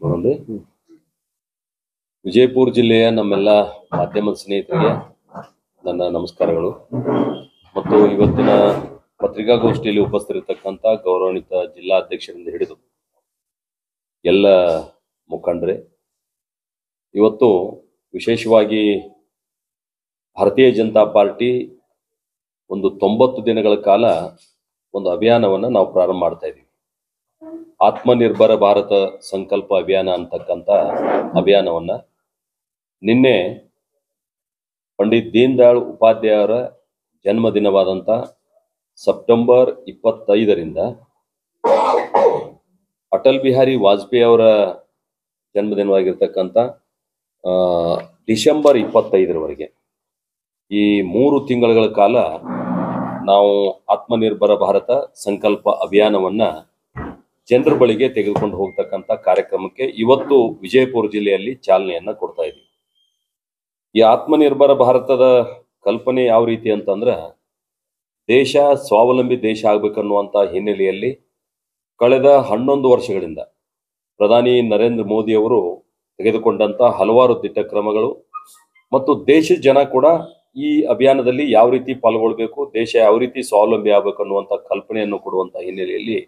ನೋಡೋಣ. ವಿಜಯಪುರ ಜಿಲ್ಲೆಯ ನಮ್ಮೆಲ್ಲ ಮಾಧ್ಯಮದ ಸ್ನೇಹಿತರಿಗೆ ನನ್ನ ನಮಸ್ಕಾರಗಳು ಮತ್ತು ಇವತ್ತಿನ ಪತ್ರಿಕಾಗೋಷ್ಠಿಯಲ್ಲಿ ಉಪಸ್ಥಿತರಿರತಕ್ಕಂಥ ಗೌರವಾನ್ವಿತ ಜಿಲ್ಲಾಧ್ಯಕ್ಷರಿಂದ ಹಿಡಿದು ಎಲ್ಲ ಮುಖಂಡರೇ, ಇವತ್ತು ವಿಶೇಷವಾಗಿ ಭಾರತೀಯ ಜನತಾ ಪಾರ್ಟಿ ಒಂದು 90 ದಿನಗಳ ಕಾಲ ಒಂದು ಅಭಿಯಾನವನ್ನು ನಾವು ಪ್ರಾರಂಭ ಮಾಡ್ತಾ ಇದ್ದೀವಿ. ಆತ್ಮನಿರ್ಭರ ಭಾರತ ಸಂಕಲ್ಪ ಅಭಿಯಾನ ಅಂತಕ್ಕಂಥ ಅಭಿಯಾನವನ್ನ ನಿನ್ನೆ ಪಂಡಿತ್ ದೀನ್ ದಯಾಳ್ ಉಪಾಧ್ಯಾಯರ ಜನ್ಮದಿನವಾದಂಥ ಸೆಪ್ಟೆಂಬರ್ 25ರಿಂದ ಅಟಲ್ ಬಿಹಾರಿ ವಾಜಪೇಯಿ ಅವರ ಜನ್ಮದಿನವಾಗಿರ್ತಕ್ಕಂಥ ಡಿಸೆಂಬರ್ 25ರವರೆಗೆ ಈ 3 ತಿಂಗಳ ಕಾಲ ನಾವು ಆತ್ಮನಿರ್ಭರ ಭಾರತ ಸಂಕಲ್ಪ ಅಭಿಯಾನವನ್ನ ಜನರ ಬಳಿಗೆ ತೆಗೆದುಕೊಂಡು ಹೋಗ್ತಕ್ಕಂಥ ಕಾರ್ಯಕ್ರಮಕ್ಕೆ ಇವತ್ತು ವಿಜಯಪುರ ಜಿಲ್ಲೆಯಲ್ಲಿ ಚಾಲನೆಯನ್ನ ಕೊಡ್ತಾ ಇದ್ದೀವಿ. ಈ ಆತ್ಮನಿರ್ಭರ ಭಾರತದ ಕಲ್ಪನೆ ಯಾವ ರೀತಿ ಅಂತಂದ್ರೆ, ದೇಶ ಸ್ವಾವಲಂಬಿ ದೇಶ ಆಗ್ಬೇಕನ್ನುವಂತ ಹಿನ್ನೆಲೆಯಲ್ಲಿ ಕಳೆದ 11 ವರ್ಷಗಳಿಂದ ಪ್ರಧಾನಿ ನರೇಂದ್ರ ಮೋದಿ ಅವರು ತೆಗೆದುಕೊಂಡಂತ ಹಲವಾರು ದಿಟ್ಟ ಕ್ರಮಗಳು ಮತ್ತು ದೇಶದ ಜನ ಕೂಡ ಈ ಅಭಿಯಾನದಲ್ಲಿ ಯಾವ ರೀತಿ ಪಾಲ್ಗೊಳ್ಬೇಕು, ದೇಶ ಯಾವ ರೀತಿ ಸ್ವಾವಲಂಬಿ ಆಗ್ಬೇಕು ಅನ್ನುವಂಥ ಕಲ್ಪನೆಯನ್ನು ಕೊಡುವಂತ ಹಿನ್ನೆಲೆಯಲ್ಲಿ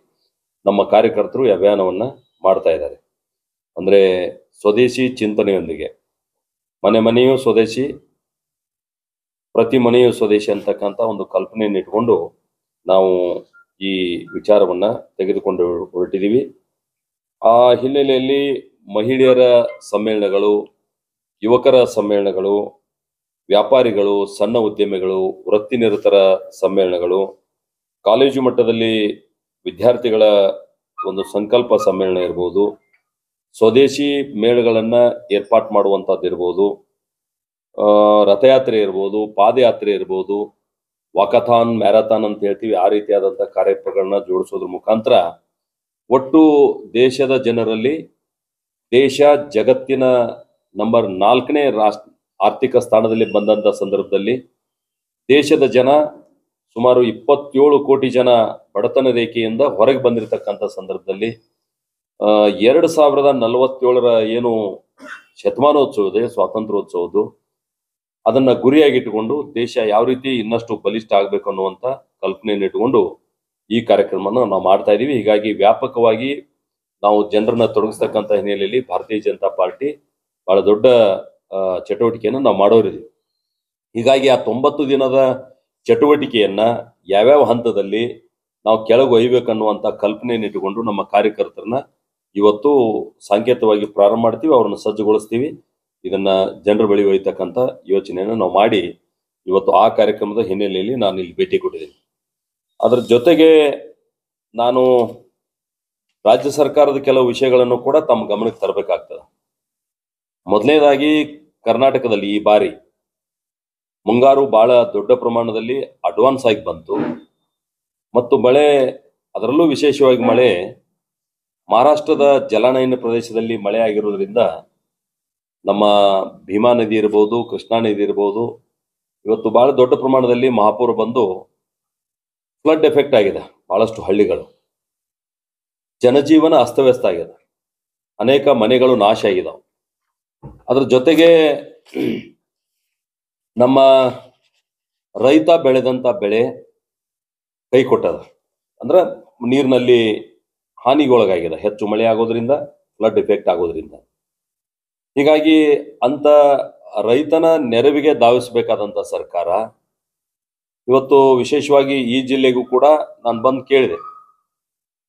ನಮ್ಮ ಕಾರ್ಯಕರ್ತರು ಈ ಅಭಿಯಾನವನ್ನ ಮಾಡ್ತಾ ಇದ್ದಾರೆ. ಅಂದ್ರೆ ಸ್ವದೇಶಿ ಚಿಂತನೆಯೊಂದಿಗೆ ಮನೆ ಮನೆಯೂ ಸ್ವದೇಶಿ, ಪ್ರತಿ ಮನೆಯೂ ಸ್ವದೇಶಿ ಅಂತಕ್ಕಂಥ ಒಂದು ಕಲ್ಪನೆಯನ್ನು ಇಟ್ಕೊಂಡು ನಾವು ಈ ವಿಚಾರವನ್ನ ತೆಗೆದುಕೊಂಡು ಹೊರಟಿದ್ದೀವಿ. ಆ ಹಿನ್ನೆಲೆಯಲ್ಲಿ ಮಹಿಳೆಯರ ಸಮ್ಮೇಳನಗಳು, ಯುವಕರ ಸಮ್ಮೇಳನಗಳು, ವ್ಯಾಪಾರಿಗಳು, ಸಣ್ಣ ಉದ್ಯಮಿಗಳು, ವೃತ್ತಿನಿರತರ ಸಮ್ಮೇಳನಗಳು, ಕಾಲೇಜು ಮಟ್ಟದಲ್ಲಿ ವಿದ್ಯಾರ್ಥಿಗಳ ಒಂದು ಸಂಕಲ್ಪ ಸಮ್ಮೇಳನ ಇರ್ಬೋದು, ಸ್ವದೇಶಿ ಮೇಳಗಳನ್ನ ಏರ್ಪಾಟ್ ಮಾಡುವಂಥದ್ದು ಇರ್ಬೋದು, ರಥಯಾತ್ರೆ ಇರ್ಬೋದು, ಪಾದಯಾತ್ರೆ ಇರ್ಬೋದು, ವಾಕಥಾನ್, ಮ್ಯಾರಥಾನ್ ಅಂತ ಹೇಳ್ತೀವಿ, ಆ ರೀತಿಯಾದಂಥ ಕಾರ್ಯಕ್ರಮಗಳನ್ನ ಜೋಡಿಸೋದ್ರ ಮುಖಾಂತರ ಒಟ್ಟು ದೇಶದ ಜನರಲ್ಲಿ, ದೇಶ ಜಗತ್ತಿನ ನಂಬರ್ 4ನೇ ಆರ್ಥಿಕ ಸ್ಥಾನದಲ್ಲಿ ಬಂದಂತ ಸಂದರ್ಭದಲ್ಲಿ ದೇಶದ ಜನ ಸುಮಾರು 27 ಕೋಟಿ ಜನ ಬಡತನ ರೇಖೆಯಿಂದ ಹೊರಗೆ ಬಂದಿರತಕ್ಕಂಥ ಸಂದರ್ಭದಲ್ಲಿ 2047ರ ಏನು ಶತಮಾನೋತ್ಸವ ಇದೆ, ಸ್ವಾತಂತ್ರ್ಯೋತ್ಸವದ್ದು, ಅದನ್ನ ಗುರಿಯಾಗಿಟ್ಟುಕೊಂಡು ದೇಶ ಯಾವ ರೀತಿ ಇನ್ನಷ್ಟು ಬಲಿಷ್ಠ ಆಗ್ಬೇಕು ಅನ್ನುವಂಥ ಕಲ್ಪನೆಯನ್ನು ಇಟ್ಟುಕೊಂಡು ಈ ಕಾರ್ಯಕ್ರಮನ ನಾವು ಮಾಡ್ತಾ ಇದೀವಿ. ಹೀಗಾಗಿ ವ್ಯಾಪಕವಾಗಿ ನಾವು ಜನರನ್ನ ತೊಡಗಿಸ್ತಕ್ಕಂಥ ಹಿನ್ನೆಲೆಯಲ್ಲಿ ಭಾರತೀಯ ಜನತಾ ಪಾರ್ಟಿ ಬಹಳ ದೊಡ್ಡ ಚಟುವಟಿಕೆಯನ್ನು ನಾವು ಮಾಡೋರಿದ್ದೀವಿ. ಹೀಗಾಗಿ ಆ 90 ದಿನದ ಚಟುವಟಿಕೆಯನ್ನ ಯಾವ್ಯಾವ ಹಂತದಲ್ಲಿ ನಾವು ಕೆಳಗೆ ಒಯ್ಬೇಕನ್ನುವಂಥ ಕಲ್ಪನೆಯನ್ನು ಇಟ್ಟುಕೊಂಡು ನಮ್ಮ ಕಾರ್ಯಕರ್ತರನ್ನ ಇವತ್ತು ಸಾಂಕೇತಿಕವಾಗಿ ಪ್ರಾರಂಭ ಮಾಡ್ತೀವಿ, ಅವ್ರನ್ನ ಸಜ್ಜುಗೊಳಿಸ್ತೀವಿ. ಇದನ್ನ ಜನರ ಬಳಿ ಒಯ್ತಕ್ಕಂಥ ಯೋಚನೆಯನ್ನು ನಾವು ಮಾಡಿ ಇವತ್ತು ಆ ಕಾರ್ಯಕ್ರಮದ ಹಿನ್ನೆಲೆಯಲ್ಲಿ ನಾನು ಇಲ್ಲಿ ಭೇಟಿ ಕೊಟ್ಟಿದ್ದೀನಿ. ಅದರ ಜೊತೆಗೆ ನಾನು ರಾಜ್ಯ ಸರ್ಕಾರದ ಕೆಲವು ವಿಷಯಗಳನ್ನು ಕೂಡ ತಮ್ಮ ಗಮನಕ್ಕೆ ತರಬೇಕಾಗ್ತದೆ. ಮೊದಲನೇದಾಗಿ ಕರ್ನಾಟಕದಲ್ಲಿ ಈ ಬಾರಿ ಮುಂಗಾರು ಬಹಳ ದೊಡ್ಡ ಪ್ರಮಾಣದಲ್ಲಿ ಅಡ್ವಾನ್ಸ್ ಆಗಿ ಬಂತು ಮತ್ತು ಮಳೆ, ಅದರಲ್ಲೂ ವಿಶೇಷವಾಗಿ ಮಳೆ ಮಹಾರಾಷ್ಟ್ರದ ಜಲಾನಯನ ಪ್ರದೇಶದಲ್ಲಿ ಮಳೆ ಆಗಿರೋದ್ರಿಂದ ನಮ್ಮ ಭೀಮಾ ನದಿ ಇರ್ಬೋದು, ಕೃಷ್ಣಾ ನದಿ ಇರ್ಬೋದು, ಇವತ್ತು ಬಹಳ ದೊಡ್ಡ ಪ್ರಮಾಣದಲ್ಲಿ ಮಹಾಪೂರ ಬಂದು ಫ್ಲಡ್ ಎಫೆಕ್ಟ್ ಆಗಿದೆ. ಬಹಳಷ್ಟು ಹಳ್ಳಿಗಳು, ಜನಜೀವನ ಅಸ್ತವ್ಯಸ್ತ ಆಗಿದೆ, ಅನೇಕ ಮನೆಗಳು ನಾಶ ಆಗಿದಾವೆ. ಅದ್ರ ಜೊತೆಗೆ ನಮ್ಮ ರೈತ ಬೆಳೆದಂತ ಬೆಳೆ ಕೈ ಕೊಟ್ಟದ, ಅಂದ್ರೆ ನೀರಿನಲ್ಲಿ ಹಾನಿಗೊಳಗಾಗಿದೆ, ಹೆಚ್ಚು ಮಳೆ ಆಗೋದ್ರಿಂದ, ಫ್ಲಡ್ ಎಫೆಕ್ಟ್ ಆಗೋದ್ರಿಂದ. ಹೀಗಾಗಿ ಅಂತ ರೈತನ ನೆರವಿಗೆ ಧಾವಿಸಬೇಕಾದಂತ ಸರ್ಕಾರ ಇವತ್ತು ವಿಶೇಷವಾಗಿ ಈ ಜಿಲ್ಲೆಗೂ ಕೂಡ ನಾನು ಬಂದು ಕೇಳಿದೆ,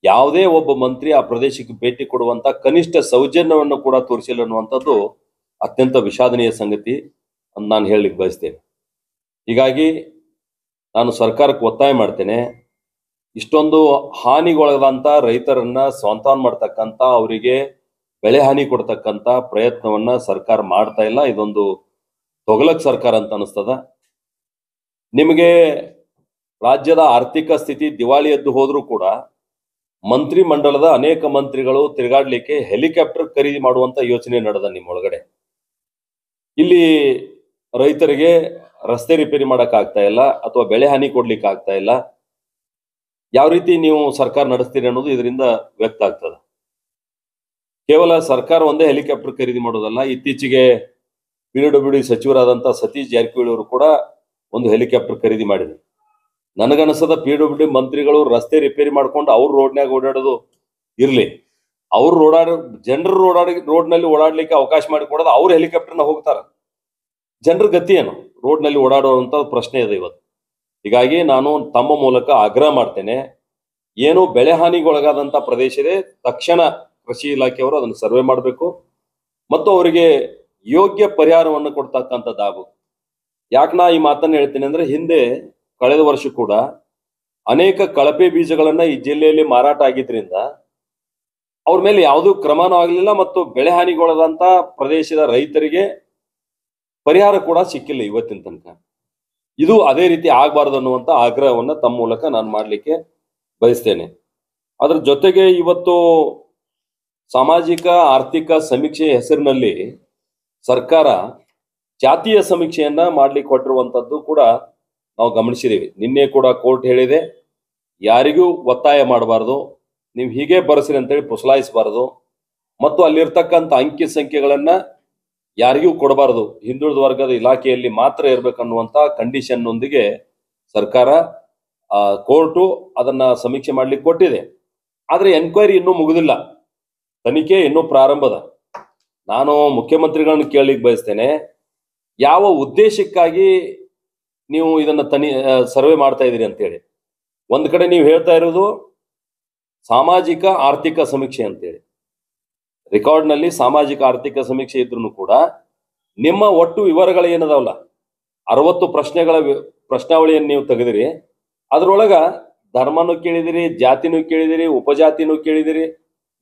ಯಾವುದೇ ಒಬ್ಬ ಮಂತ್ರಿ ಆ ಪ್ರದೇಶಕ್ಕೆ ಭೇಟಿ ಕೊಡುವಂತ ಕನಿಷ್ಠ ಸೌಜನ್ಯವನ್ನು ಕೂಡ ತೋರಿಸಿಲ್ಲ ಅನ್ನುವಂಥದ್ದು ಅತ್ಯಂತ ವಿಷಾದನೀಯ ಸಂಗತಿ ಅಂತ ನಾನು ಹೇಳಲಿಕ್ಕೆ ಬಯಸ್ತೇನೆ. ಹೀಗಾಗಿ ನಾನು ಸರ್ಕಾರಕ್ಕೆ ಒತ್ತಾಯ ಮಾಡ್ತೇನೆ, ಇಷ್ಟೊಂದು ಹಾನಿಗೊಳಗಾದಂತ ರೈತರನ್ನ ಸಾಂತ್ವನ ಮಾಡ್ತಕ್ಕಂಥ, ಅವರಿಗೆ ಬೆಳೆ ಹಾನಿ ಕೊಡ್ತಕ್ಕಂಥ ಪ್ರಯತ್ನವನ್ನ ಸರ್ಕಾರ ಮಾಡ್ತಾ ಇಲ್ಲ. ಇದೊಂದು ತೊಗಲಕ್ ಸರ್ಕಾರ ಅಂತ ಅನಿಸ್ತದ. ನಿಮಗೆ ರಾಜ್ಯದ ಆರ್ಥಿಕ ಸ್ಥಿತಿ ದಿವಾಳಿ ಎದ್ದು ಹೋದ್ರೂ ಕೂಡ ಮಂತ್ರಿ ಮಂಡಲದ ಅನೇಕ ಮಂತ್ರಿಗಳು ತಿರುಗಾಡ್ಲಿಕ್ಕೆ ಹೆಲಿಕಾಪ್ಟರ್ ಖರೀದಿ ಮಾಡುವಂತ ಯೋಚನೆ ನಡೆದ ನಿಮ್ಮೊಳಗಡೆ. ಇಲ್ಲಿ ರೈತರಿಗೆ ರಸ್ತೆ ರಿಪೇರಿ ಮಾಡಕ್ ಆಗ್ತಾ ಇಲ್ಲ ಅಥವಾ ಬೆಳೆ ಹಾನಿ ಕೊಡ್ಲಿಕ್ಕೆ ಆಗ್ತಾ ಇಲ್ಲ. ಯಾವ ರೀತಿ ನೀವು ಸರ್ಕಾರ ನಡೆಸ್ತೀರಿ ಅನ್ನೋದು ಇದರಿಂದ ವ್ಯಕ್ತ ಆಗ್ತದೆ. ಕೇವಲ ಸರ್ಕಾರ ಒಂದೇ ಹೆಲಿಕಾಪ್ಟರ್ ಖರೀದಿ ಮಾಡೋದಲ್ಲ, ಇತ್ತೀಚೆಗೆ PWD ಸಚಿವರಾದಂಥ ಸತೀಶ್ ಜಾರಕಿಹೊಳಿ ಅವರು ಕೂಡ ಒಂದು ಹೆಲಿಕಾಪ್ಟರ್ ಖರೀದಿ ಮಾಡಿದ್ರು. ನನಗನ್ನಿಸದ PWD ಮಂತ್ರಿಗಳು ರಸ್ತೆ ರಿಪೇರಿ ಮಾಡ್ಕೊಂಡು ಅವ್ರ ರೋಡ್ನ್ಯಾಗ ಓಡಾಡೋದು ಇರ್ಲಿ, ಅವ್ರು ಜನರು ರೋಡ್ನಲ್ಲಿ ಓಡಾಡ್ಲಿಕ್ಕೆ ಅವಕಾಶ ಮಾಡಿಕೊಡೋದು ಅವ್ರ ಹೆಲಿಕಾಪ್ಟರ್ನ ಹೋಗ್ತಾರ. ಜನರ ಗತಿ ಏನು ರೋಡ್ನಲ್ಲಿ ಓಡಾಡುವಂತ ಪ್ರಶ್ನೆ ಇದೆ ಇವತ್ತು. ಹೀಗಾಗಿ ನಾನು ತಮ್ಮ ಮೂಲಕ ಆಗ್ರಹ ಮಾಡ್ತೇನೆ, ಏನು ಬೆಳೆ ಹಾನಿಗೊಳಗಾದಂತ ಪ್ರದೇಶ ಇದೆ, ತಕ್ಷಣ ಕೃಷಿ ಇಲಾಖೆಯವರು ಅದನ್ನು ಸರ್ವೆ ಮಾಡಬೇಕು ಮತ್ತು ಅವರಿಗೆ ಯೋಗ್ಯ ಪರಿಹಾರವನ್ನು ಕೊಡ್ತಕ್ಕಂಥದ್ದಾಗು. ಯಾಕೆ ನಾ ಈ ಮಾತನ್ನು ಹೇಳ್ತೇನೆ ಅಂದ್ರೆ, ಹಿಂದೆ ಕಳೆದ ವರ್ಷ ಕೂಡ ಅನೇಕ ಕಳಪೆ ಬೀಜಗಳನ್ನ ಈ ಜಿಲ್ಲೆಯಲ್ಲಿ ಮಾರಾಟ ಆಗಿದ್ರಿಂದ ಅವ್ರ ಮೇಲೆ ಯಾವುದೂ ಕ್ರಮನೂ ಆಗಲಿಲ್ಲ ಮತ್ತು ಬೆಳೆ ಹಾನಿಗೊಳಗಾದಂತ ಪ್ರದೇಶದ ರೈತರಿಗೆ ಪರಿಹಾರ ಕೂಡ ಸಿಕ್ಕಿಲ್ಲ ಇವತ್ತಿನ ತನಕ. ಇದು ಅದೇ ರೀತಿ ಆಗಬಾರ್ದು ಅನ್ನುವಂತ ಆಗ್ರಹವನ್ನ ತಮ್ಮ ಮೂಲಕ ನಾನು ಮಾಡಲಿಕ್ಕೆ ಬಯಸ್ತೇನೆ. ಅದ್ರ ಜೊತೆಗೆ ಇವತ್ತು ಸಾಮಾಜಿಕ ಆರ್ಥಿಕ ಸಮೀಕ್ಷೆ ಹೆಸರಿನಲ್ಲಿ ಸರ್ಕಾರ ಜಾತಿಯ ಸಮೀಕ್ಷೆಯನ್ನ ಮಾಡ್ಲಿಕ್ಕೆ ಹೊರಟಿರುವಂತದ್ದು ಕೂಡ ನಾವು ಗಮನಿಸಿದ್ದೀವಿ. ನಿನ್ನೆ ಕೂಡ ಕೋರ್ಟ್ ಹೇಳಿದೆ, ಯಾರಿಗೂ ಒತ್ತಾಯ ಮಾಡಬಾರ್ದು, ನೀವು ಹೀಗೆ ಬರೆಸಿರಿ ಅಂತೇಳಿ ಪುಸಲಾಯಿಸಬಾರದು ಮತ್ತು ಅಲ್ಲಿರ್ತಕ್ಕಂಥ ಅಂಕಿ ಸಂಖ್ಯೆಗಳನ್ನ ಯಾರಿಗೂ ಕೊಡಬಾರದು, ಹಿಂದುಳಿದ ವರ್ಗದ ಇಲಾಖೆಯಲ್ಲಿ ಮಾತ್ರ ಇರ್ಬೇಕನ್ನುವಂತ ಕಂಡೀಷನ್ ನೊಂದಿಗೆ ಸರ್ಕಾರ ಕೋರ್ಟು ಅದನ್ನ ಸಮೀಕ್ಷೆ ಮಾಡ್ಲಿಕ್ಕೆ ಕೊಟ್ಟಿದೆ. ಆದ್ರೆ ಎನ್ಕ್ವೈರಿ ಇನ್ನೂ ಮುಗಿದಿಲ್ಲ, ತನಿಖೆ ಇನ್ನೂ ಪ್ರಾರಂಭದ. ನಾನು ಮುಖ್ಯಮಂತ್ರಿಗಳನ್ನ ಕೇಳಲಿಕ್ಕೆ ಬಯಸ್ತೇನೆ, ಯಾವ ಉದ್ದೇಶಕ್ಕಾಗಿ ನೀವು ಇದನ್ನ ಸರ್ವೆ ಮಾಡ್ತಾ ಇದ್ದೀರಿ ಅಂತೇಳಿ. ಒಂದ್ ಕಡೆ ನೀವು ಹೇಳ್ತಾ ಇರೋದು ಸಾಮಾಜಿಕ ಆರ್ಥಿಕ ಸಮೀಕ್ಷೆ ಅಂತೇಳಿ, ರೆಕಾರ್ಡ್ನಲ್ಲಿ ಸಾಮಾಜಿಕ ಆರ್ಥಿಕ ಸಮೀಕ್ಷೆ ಇದ್ರೂ ಕೂಡ ನಿಮ್ಮ ಒಟ್ಟು ವಿವರಗಳು ಏನದಾವಲ್ಲ, 60 ಪ್ರಶ್ನೆಗಳ ಪ್ರಶ್ನಾವಳಿಯನ್ನು ನೀವು ತೆಗೆದಿರಿ. ಅದ್ರೊಳಗ ಧರ್ಮನೂ ಕೇಳಿದಿರಿ, ಜಾತಿನೂ ಕೇಳಿದಿರಿ, ಉಪಜಾತಿನೂ ಕೇಳಿದಿರಿ,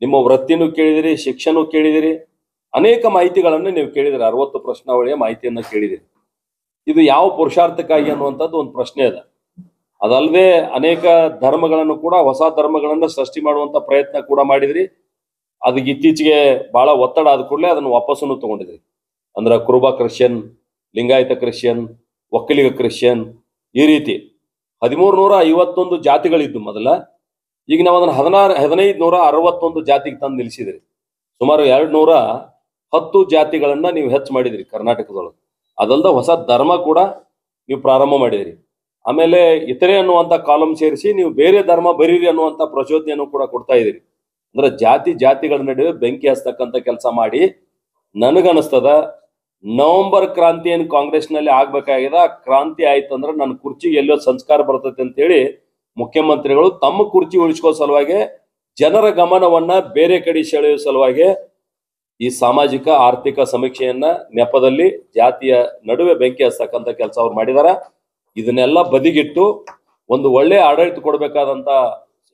ನಿಮ್ಮ ವೃತ್ತಿನೂ ಕೇಳಿದಿರಿ, ಶಿಕ್ಷಣ ಕೇಳಿದಿರಿ, ಅನೇಕ ಮಾಹಿತಿಗಳನ್ನು ನೀವು ಕೇಳಿದಿರಿ. 60 ಪ್ರಶ್ನಾವಳಿಯ ಮಾಹಿತಿಯನ್ನ ಕೇಳಿದಿರಿ. ಇದು ಯಾವ ಪುರುಷಾರ್ಥಕ್ಕಾಗಿ ಅನ್ನುವಂಥದ್ದು ಒಂದು ಪ್ರಶ್ನೆ ಇದೆ. ಅದಲ್ಲದೆ ಅನೇಕ ಧರ್ಮಗಳನ್ನು ಕೂಡ, ಹೊಸ ಧರ್ಮಗಳನ್ನ ಸೃಷ್ಟಿ ಮಾಡುವಂತ ಪ್ರಯತ್ನ ಕೂಡ ಮಾಡಿದ್ರಿ. ಅದಕ್ಕೆ ಇತ್ತೀಚೆಗೆ ಬಹಳ ಒತ್ತಡ ಆದ ಕೂಡಲೇ ಅದನ್ನು ವಾಪಸ್ಸನ್ನು ತಗೊಂಡಿದ್ರಿ. ಅಂದ್ರೆ ಕುರುಬ Christian, Lingayat Christian, Vokkaliga Christian, ಈ ರೀತಿ 1351 ಜಾತಿಗಳಿದ್ದು ಮೊದಲ. ಈಗ ನಾವು ಅದನ್ನ 1561 ಜಾತಿಗೆ ತಂದು ನಿಲ್ಲಿಸಿದ್ರಿ. ಸುಮಾರು 210 ಜಾತಿಗಳನ್ನ ನೀವು ಹೆಚ್ಚು ಮಾಡಿದ್ರಿ ಕರ್ನಾಟಕದೊಳಗೆ. ಅದಲ್ದ ಹೊಸ ಧರ್ಮ ಕೂಡ ನೀವು ಪ್ರಾರಂಭ ಮಾಡಿದ್ರಿ. ಆಮೇಲೆ ಇತರೆ ಅನ್ನುವಂತ ಕಾಲಂ ಸೇರಿಸಿ ನೀವು ಬೇರೆ ಧರ್ಮ ಬರೀರಿ ಅನ್ನುವಂತ ಪ್ರಚೋದನೆಯನ್ನು ಕೂಡ ಕೊಡ್ತಾ ಇದ್ದೀರಿ. ಅಂದ್ರೆ ಜಾತಿಗಳ ನಡುವೆ ಬೆಂಕಿ ಹಚ್ಚತಕ್ಕಂಥ ಕೆಲಸ ಮಾಡಿ, ನನಗನ್ನಿಸ್ತದ ನವೆಂಬರ್ ಕ್ರಾಂತಿ ಏನು ಕಾಂಗ್ರೆಸ್ನಲ್ಲಿ ಆಗ್ಬೇಕಾಗಿದೆ, ಕ್ರಾಂತಿ ಆಯ್ತಂದ್ರೆ ನನ್ನ ಕುರ್ಚಿಗೆ ಎಲ್ಲೋ ಸಂಸ್ಕಾರ ಬರ್ತೈತೆ ಅಂತ ಹೇಳಿ ಮುಖ್ಯಮಂತ್ರಿಗಳು ತಮ್ಮ ಕುರ್ಚಿ ಉಳಿಸ್ಕೋ ಸಲುವಾಗಿ, ಜನರ ಗಮನವನ್ನ ಬೇರೆ ಕಡೆ ಸೆಳೆಯುವ ಸಲುವಾಗಿ ಈ ಸಾಮಾಜಿಕ ಆರ್ಥಿಕ ಸಮೀಕ್ಷೆಯನ್ನ ನೆಪದಲ್ಲಿ ಜಾತಿಯ ನಡುವೆ ಬೆಂಕಿ ಹಚ್ಚತಕ್ಕಂಥ ಕೆಲಸ ಅವ್ರು ಮಾಡಿದಾರ. ಇದನ್ನೆಲ್ಲ ಬದಿಗಿಟ್ಟು ಒಂದು ಒಳ್ಳೆ ಆಡಳಿತ ಕೊಡ್ಬೇಕಾದಂತ,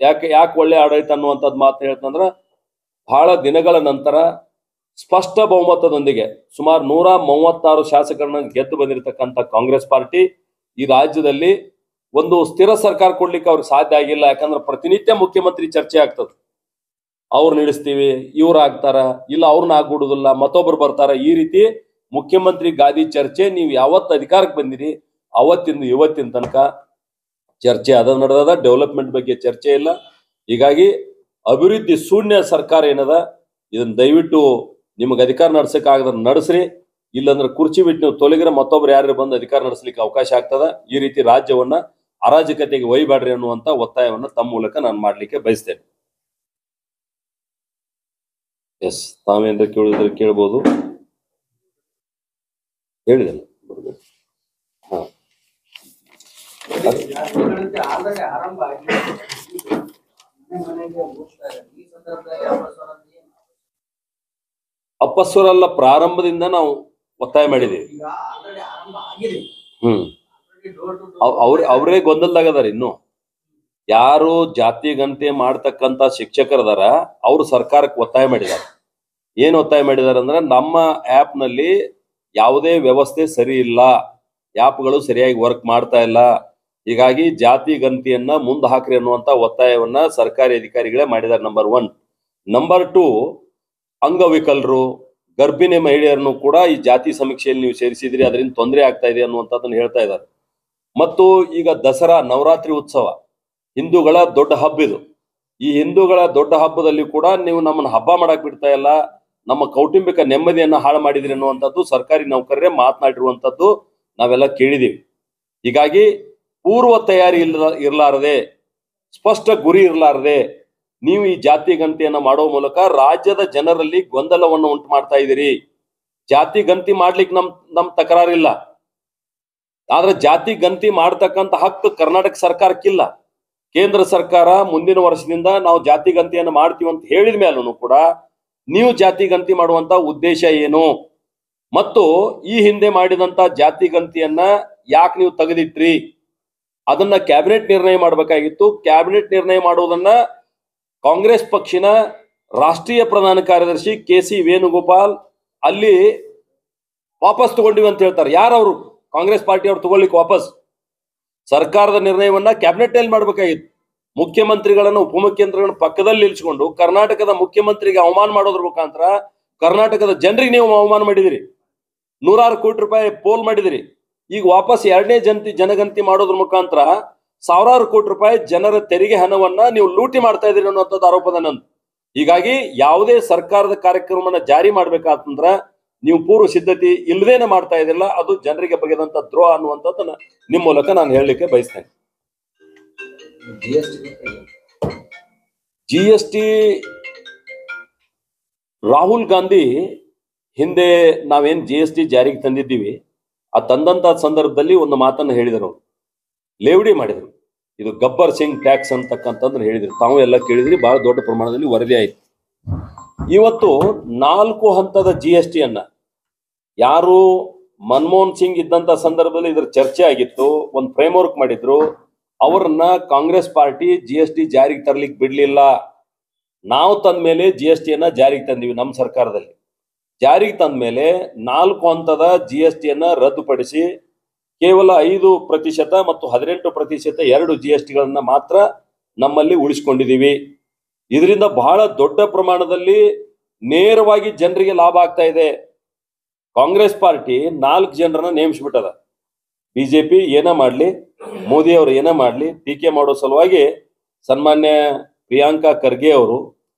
ಯಾಕೆ ಒಳ್ಳೆ ಆಡಳಿತ ಅನ್ನುವಂಥದ್ದು ಮಾತು ಹೇಳ್ತಂದ್ರ, ಬಹಳ ದಿನಗಳ ನಂತರ ಸ್ಪಷ್ಟ ಬಹುಮತದೊಂದಿಗೆ ಸುಮಾರು 136 ಶಾಸಕರನ್ನ ಗೆದ್ದು ಬಂದಿರತಕ್ಕಂಥ ಕಾಂಗ್ರೆಸ್ ಪಾರ್ಟಿ ಈ ರಾಜ್ಯದಲ್ಲಿ ಒಂದು ಸ್ಥಿರ ಸರ್ಕಾರ ಕೊಡ್ಲಿಕ್ಕೆ ಅವ್ರಿಗೆ ಸಾಧ್ಯ ಆಗಿಲ್ಲ. ಯಾಕಂದ್ರೆ ಪ್ರತಿನಿತ್ಯ ಮುಖ್ಯಮಂತ್ರಿ ಚರ್ಚೆ ಆಗ್ತದೆ. ಅವ್ರು ನಡೆಸ್ತೀವಿ, ಇವ್ರು ಆಗ್ತಾರ, ಇಲ್ಲ ಅವ್ರನ್ನ ಆಗ್ಬಿಡುದಿಲ್ಲ, ಮತ್ತೊಬ್ರು ಬರ್ತಾರ, ಈ ರೀತಿ ಮುಖ್ಯಮಂತ್ರಿ ಗಾದಿ ಚರ್ಚೆ. ನೀವು ಯಾವತ್ತು ಅಧಿಕಾರಕ್ಕೆ ಬಂದಿರಿ ಅವತ್ತಿಂದ ಇವತ್ತಿನ ತನಕ ಚರ್ಚೆ ನಡೆದದ, ಡೆವಲಪ್ಮೆಂಟ್ ಬಗ್ಗೆ ಚರ್ಚೆ ಇಲ್ಲ. ಹೀಗಾಗಿ ಅಭಿವೃದ್ಧಿ ಶೂನ್ಯ ಸರ್ಕಾರ ಏನದ, ಇದನ್ನ ದಯವಿಟ್ಟು ನಿಮಗೆ ಅಧಿಕಾರ ನಡೆಸಕ್ಕಾಗದ ನಡೆಸ್ರಿ, ಇಲ್ಲಾಂದ್ರೆ ಕುರ್ಚಿ ಬಿಟ್ಟು ನೀವು ತೊಲಗಿರ ಮತ್ತೊಬ್ರು ಯಾರು ಬಂದು ಅಧಿಕಾರ ನಡೆಸಲಿಕ್ಕೆ ಅವಕಾಶ ಆಗ್ತದ. ಈ ರೀತಿ ರಾಜ್ಯವನ್ನ ಅರಾಜಕತೆಗೆ ಒಯ್ಬೇಡ್ರಿ ಅನ್ನುವಂತ ಒತ್ತಾಯವನ್ನ ತಮ್ಮ ಮೂಲಕ ನಾನು ಮಾಡ್ಲಿಕ್ಕೆ ಬಯಸ್ತೇನೆ. ಎಸ್, ತಾವೇನ್ರ ಕೇಳಿದ್ರೆ ಕೇಳ್ಬೋದು. ಹೇಳಿದಲ್ಲ. ಹಾ, ಅಪಸ್ವರಲ್ಲ, ಪ್ರಾರಂಭದಿಂದ ನಾವು ಒತ್ತಾಯ ಮಾಡಿದೀವಿ. ಅವರೇ ಗೊಂದಲದಾಗದಾರ. ಇನ್ನು ಯಾರು ಜಾತಿ ಗಣತಿ ಮಾಡ್ತಕ್ಕಂತ ಶಿಕ್ಷಕರದಾರ ಅವ್ರು ಸರ್ಕಾರಕ್ಕೆ ಒತ್ತಾಯ ಮಾಡಿದಾರ. ಏನ್ ಒತ್ತಾಯ ಮಾಡಿದಾರ ಅಂದ್ರೆ, ನಮ್ಮ ಆಪ್ ನಲ್ಲಿ ಯಾವುದೇ ವ್ಯವಸ್ಥೆ ಸರಿ ಇಲ್ಲ, ಆಪ್ಗಳು ಸರಿಯಾಗಿ ವರ್ಕ್ ಮಾಡ್ತಾ ಇಲ್ಲ, ಹೀಗಾಗಿ ಜಾತಿ ಗಣತಿಯನ್ನ ಮುಂದೆ ಹಾಕ್ರಿ ಅನ್ನುವಂತ ಒತ್ತಾಯವನ್ನ ಸರ್ಕಾರಿ ಅಧಿಕಾರಿಗಳೇ ಮಾಡಿದ್ದಾರೆ. ನಂಬರ್ 1. ನಂಬರ್ 2, ಅಂಗವಿಕಲರು, ಗರ್ಭಿಣಿ ಮಹಿಳೆಯರನ್ನು ಕೂಡ ಈ ಜಾತಿ ಸಮೀಕ್ಷೆಯಲ್ಲಿ ನೀವು ಸೇರಿಸಿದ್ರಿ, ಅದರಿಂದ ತೊಂದರೆ ಆಗ್ತಾ ಇದೆ ಅನ್ನುವಂಥದ್ದನ್ನು ಹೇಳ್ತಾ ಇದ್ದಾರೆ. ಮತ್ತು ಈಗ ದಸರಾ ನವರಾತ್ರಿ ಉತ್ಸವ ಹಿಂದೂಗಳ ದೊಡ್ಡ ಹಬ್ಬ ಇದು. ಈ ಹಿಂದೂಗಳ ದೊಡ್ಡ ಹಬ್ಬದಲ್ಲಿ ಕೂಡ ನೀವು ನಮ್ಮನ್ನ ಹಬ್ಬ ಮಾಡಕ್ ಬಿಡ್ತಾ ಇಲ್ಲ, ನಮ್ಮ ಕೌಟುಂಬಿಕ ನೆಮ್ಮದಿಯನ್ನ ಹಾಳು ಮಾಡಿದ್ರಿ ಅನ್ನುವಂಥದ್ದು ಸರ್ಕಾರಿ ನೌಕರರೇ ಮಾತನಾಡಿರುವಂಥದ್ದು ನಾವೆಲ್ಲ ಕೇಳಿದೀವಿ. ಹೀಗಾಗಿ ಪೂರ್ವ ತಯಾರಿ ಇರಲಾರದೆ, ಸ್ಪಷ್ಟ ಗುರಿ ಇರಲಾರದೆ ನೀವು ಈ ಜಾತಿ ಗಣತಿಯನ್ನ ಮಾಡುವ ಮೂಲಕ ರಾಜ್ಯದ ಜನರಲ್ಲಿ ಗೊಂದಲವನ್ನು ಉಂಟು ಮಾಡ್ತಾ ಇದ್ದೀರಿ. ಜಾತಿ ಗಣತಿ ಮಾಡ್ಲಿಕ್ಕೆ ನಮ್ ತಕರಾರಿಲ್ಲ, ಆದ್ರೆ ಜಾತಿ ಗಣತಿ ಮಾಡ್ತಕ್ಕಂಥ ಹಕ್ಕು ಕರ್ನಾಟಕ ಸರ್ಕಾರಕ್ಕಿಲ್ಲ. ಕೇಂದ್ರ ಸರ್ಕಾರ ಮುಂದಿನ ವರ್ಷದಿಂದ ನಾವು ಜಾತಿ ಗಣತಿಯನ್ನು ಮಾಡ್ತೀವಿ ಅಂತ ಹೇಳಿದ ಮೇಲೂ ಕೂಡ ನೀವು ಜಾತಿ ಗಣತಿ ಮಾಡುವಂತ ಉದ್ದೇಶ ಏನು, ಮತ್ತು ಈ ಹಿಂದೆ ಮಾಡಿದಂತ ಜಾತಿ ಗಣತಿಯನ್ನ ಯಾಕೆ ನೀವು ತೆಗೆದಿಟ್ರಿ, ಅದನ್ನ ಕ್ಯಾಬಿನೆಟ್ ನಿರ್ಣಯ ಮಾಡಬೇಕಾಗಿತ್ತು. ಕ್ಯಾಬಿನೆಟ್ ನಿರ್ಣಯ ಮಾಡುವುದನ್ನ ಕಾಂಗ್ರೆಸ್ ಪಕ್ಷಿನ ರಾಷ್ಟ್ರೀಯ ಪ್ರಧಾನ ಕಾರ್ಯದರ್ಶಿ ಕೆ.ಸಿ. ವೇಣುಗೋಪಾಲ್ ಅಲ್ಲಿ ವಾಪಸ್ ತಗೊಂಡಿವಿ ಅಂತ ಹೇಳ್ತಾರೆ. ಯಾರವರು? ಕಾಂಗ್ರೆಸ್ ಪಾರ್ಟಿ ಅವ್ರು ತಗೊಳ್ಳಿಕ್ಕೆ ವಾಪಸ್. ಸರ್ಕಾರದ ನಿರ್ಣಯವನ್ನ ಕ್ಯಾಬಿನೆಟ್ ನಲ್ಲಿ ಮಾಡ್ಬೇಕಾಗಿತ್ತು. ಮುಖ್ಯಮಂತ್ರಿಗಳನ್ನ ಉಪಮುಖ್ಯಮಂತ್ರಿಗಳನ್ನ ಪಕ್ಕದಲ್ಲಿ ನಿಲ್ಸ್ಕೊಂಡು ಕರ್ನಾಟಕದ ಮುಖ್ಯಮಂತ್ರಿಗೆ ಅವಮಾನ ಮಾಡೋದ್ರ ಮುಖಾಂತರ ಕರ್ನಾಟಕದ ಜನರಿಗೆ ನೀವು ಅವಮಾನ ಮಾಡಿದಿರಿ. 100 ಕೋಟಿ ರೂಪಾಯಿ ಪೋಲ್ ಮಾಡಿದಿರಿ. ಈಗ ವಾಪಸ್ ಎರಡನೇ ಜನಗಣತಿ ಮಾಡೋದ್ರ ಮುಖಾಂತರ 1000 ಕೋಟಿ ರೂಪಾಯಿ ಜನರ ತೆರಿಗೆ ಹಣವನ್ನ ನೀವು ಲೂಟಿ ಮಾಡ್ತಾ ಇದ್ದೀರಿ ಅನ್ನುವಂಥದ್ದು ಆರೋಪದ ನಂದು. ಹೀಗಾಗಿ ಯಾವುದೇ ಸರ್ಕಾರದ ಕಾರ್ಯಕ್ರಮವನ್ನ ಜಾರಿ ಮಾಡ್ಬೇಕಾತಂದ್ರ ನೀವು ಪೂರ್ವ ಸಿದ್ಧತೆ ಇಲ್ಲದೇನೆ ಮಾಡ್ತಾ ಇದಿಲ್ಲ, ಅದು ಜನರಿಗೆ ಬಗೆದಂತ ದ್ರೋಹ ಅನ್ನುವಂಥದ್ದನ್ನ ನಿಮ್ಮ ಮೂಲಕ ನಾನು ಹೇಳಲಿಕ್ಕೆ ಬಯಸ್ತೇನೆ. GST ರಾಹುಲ್ ಗಾಂಧಿ ಹಿಂದೆ ನಾವೇನ್ GST ಜಾರಿಗೆ ತಂದಿದ್ದೀವಿ, ಆ ತಂದಂತ ಸಂದರ್ಭದಲ್ಲಿ ಒಂದು ಮಾತನ್ನು ಹೇಳಿದರು, ಲೇವಡಿ ಮಾಡಿದ್ರು. ಇದು ಗಬ್ಬರ್ ಸಿಂಗ್ ಟ್ಯಾಕ್ಸ್ ಅಂತಕ್ಕಂಥದ್ದನ್ನ ಹೇಳಿದ್ರು. ತಾವು ಎಲ್ಲ ಕೇಳಿದ್ರಿ, ಬಹಳ ದೊಡ್ಡ ಪ್ರಮಾಣದಲ್ಲಿ ವರದಿ ಆಯ್ತು. ಇವತ್ತು 4 ಹಂತದ GST ಅನ್ನ ಯಾರು ಮನಮೋಹನ್ ಸಿಂಗ್ ಇದ್ದಂತ ಸಂದರ್ಭದಲ್ಲಿ ಇದ್ರ ಚರ್ಚೆ ಆಗಿತ್ತು, ಒಂದು ಫ್ರೇಮ್ ವರ್ಕ್ ಮಾಡಿದ್ರು. ಅವರನ್ನ ಕಾಂಗ್ರೆಸ್ ಪಾರ್ಟಿ GST ಜಾರಿಗೆ ತರ್ಲಿಕ್ಕೆ ಬಿಡ್ಲಿಲ್ಲ. ನಾವು ತಂದ ಮೇಲೆ GST ಅನ್ನ ಜಾರಿಗೆ ತಂದಿವಿ. ನಮ್ಮ ಸರ್ಕಾರದಲ್ಲಿ ಜಾರಿಗೆ ತಂದ ಮೇಲೆ 4 ಹಂತದ GST ಅನ್ನ ರದ್ದುಪಡಿಸಿ ಕೇವಲ 5% ಮತ್ತು 18% 2 GSTಗಳನ್ನ ಮಾತ್ರ ನಮ್ಮಲ್ಲಿ ಉಳಿಸಿಕೊಂಡಿದ್ದೀವಿ. ಇದರಿಂದ ಬಹಳ ದೊಡ್ಡ ಪ್ರಮಾಣದಲ್ಲಿ ನೇರವಾಗಿ ಜನರಿಗೆ ಲಾಭ ಆಗ್ತಾ ಇದೆ. ಕಾಂಗ್ರೆಸ್ ಪಾರ್ಟಿ 4 ಜನರನ್ನ ನೇಮಿಸ್ಬಿಟ್ಟದ. ಬಿಜೆಪಿ ಏನ ಮಾಡ್ಲಿ, ಮೋದಿ ಅವರು ಏನ ಮಾಡ್ಲಿ, ಟೀಕೆ ಮಾಡೋ ಸಲುವಾಗಿ ಸನ್ಮಾನ್ಯ ಪ್ರಿಯಾಂಕಾ ಖರ್ಗೆ ಅವರು,